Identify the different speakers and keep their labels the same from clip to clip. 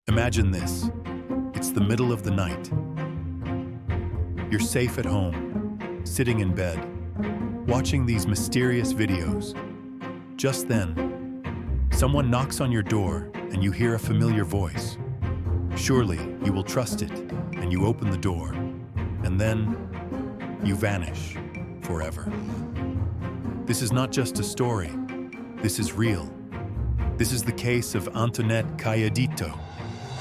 Speaker 1: Imagine this. It's the middle of the night. You're safe at home, sitting in bed, watching these mysterious videos. Just then, someone knocks on your door and you hear a familiar voice. Surely you will trust it, and you open the door, and then you vanish forever. This is not just a story. This is real. This is the case of Anthonette Cayedito,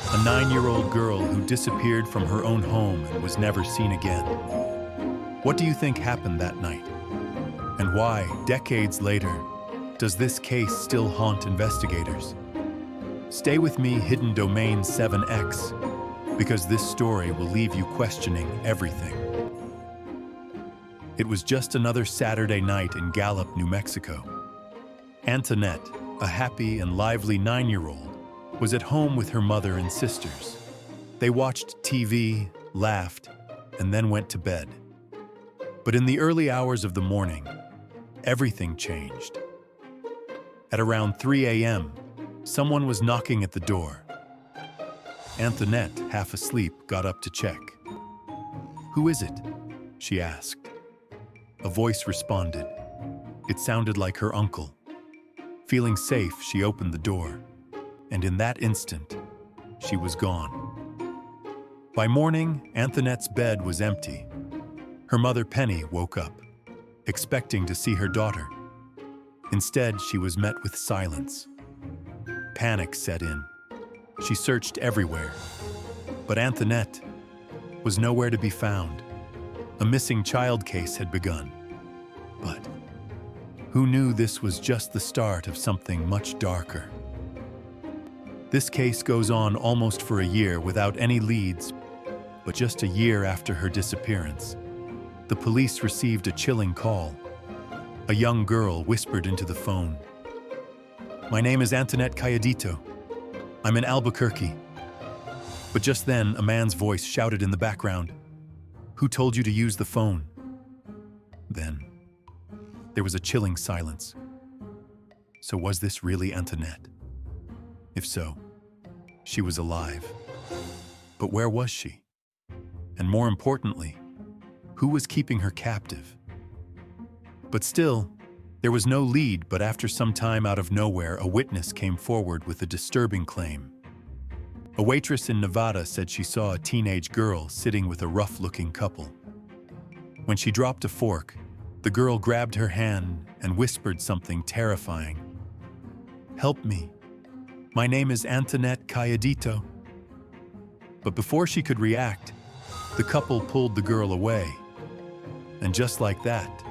Speaker 1: a 9-year-old girl who disappeared from her own home and was never seen again. What do you think happened that night? And why, decades later, does this case still haunt investigators? Stay with me, Hidden Domain 7X, because this story will leave you questioning everything. It was just another Saturday night in Gallup, New Mexico. Anthonette, a happy and lively 9-year-old, was at home with her mother and sisters. They watched TV, laughed, and then went to bed. But in the early hours of the morning, everything changed. At around 3 a.m., someone was knocking at the door. Anthonette, half asleep, got up to check. "Who is it?" she asked. A voice responded. It sounded like her uncle. Feeling safe, she opened the door. And in that instant, she was gone. By morning, Anthonette's bed was empty. Her mother, Penny, woke up, expecting to see her daughter. Instead, she was met with silence. Panic set in. She searched everywhere, but Anthonette was nowhere to be found. A missing child case had begun. But who knew this was just the start of something much darker? This case goes on almost for a year without any leads, but just a year after her disappearance, the police received a chilling call. A young girl whispered into the phone, "My name is Anthonette Cayedito. I'm in Albuquerque." But just then, a man's voice shouted in the background, "Who told you to use the phone?" Then, there was a chilling silence. So was this really Anthonette? If so, she was alive. But where was she? And more importantly, who was keeping her captive? But still, there was no lead, but after some time, out of nowhere, a witness came forward with a disturbing claim. A waitress in Nevada said she saw a teenage girl sitting with a rough-looking couple. When she dropped a fork, the girl grabbed her hand and whispered something terrifying. "Help me. My name is Anthonette Cayedito." But before she could react, the couple pulled the girl away. And just like that,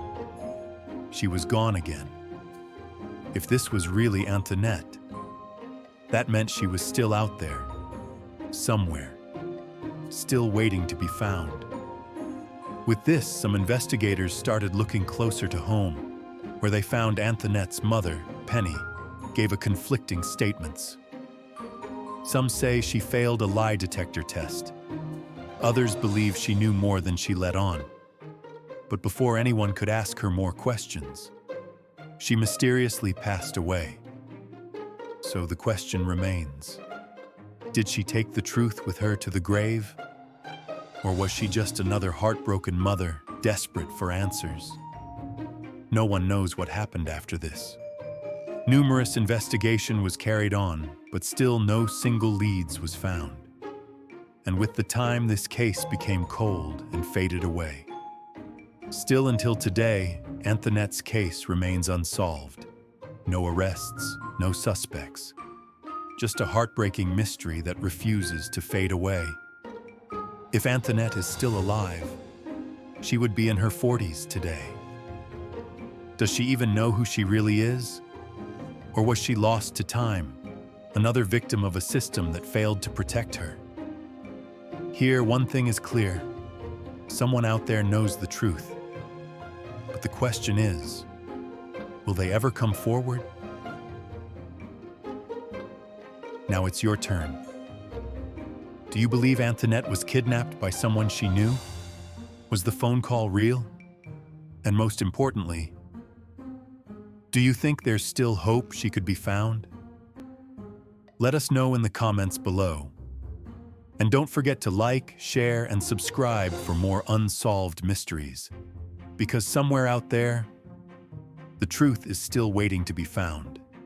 Speaker 1: she was gone again. If this was really Anthonette, that meant she was still out there, somewhere, still waiting to be found. With this, some investigators started looking closer to home, where they found Anthonette's mother, Penny, gave a conflicting statements. Some say she failed a lie detector test. Others believe she knew more than she let on. But before anyone could ask her more questions, she mysteriously passed away. So the question remains, did she take the truth with her to the grave? Or was she just another heartbroken mother, desperate for answers? No one knows what happened after this. Numerous investigation was carried on, but still no single leads was found. And with the time, this case became cold and faded away. Still until today, Anthonette's case remains unsolved. No arrests, no suspects. Just a heartbreaking mystery that refuses to fade away. If Anthonette is still alive, she would be in her 40s today. Does she even know who she really is? Or was she lost to time, another victim of a system that failed to protect her? Here, one thing is clear. Someone out there knows the truth. But the question is, will they ever come forward? Now it's your turn. Do you believe Anthonette was kidnapped by someone she knew? Was the phone call real? And most importantly, do you think there's still hope she could be found? Let us know in the comments below, And don't forget to like, share, and subscribe for more unsolved mysteries. Because somewhere out there, the truth is still waiting to be found.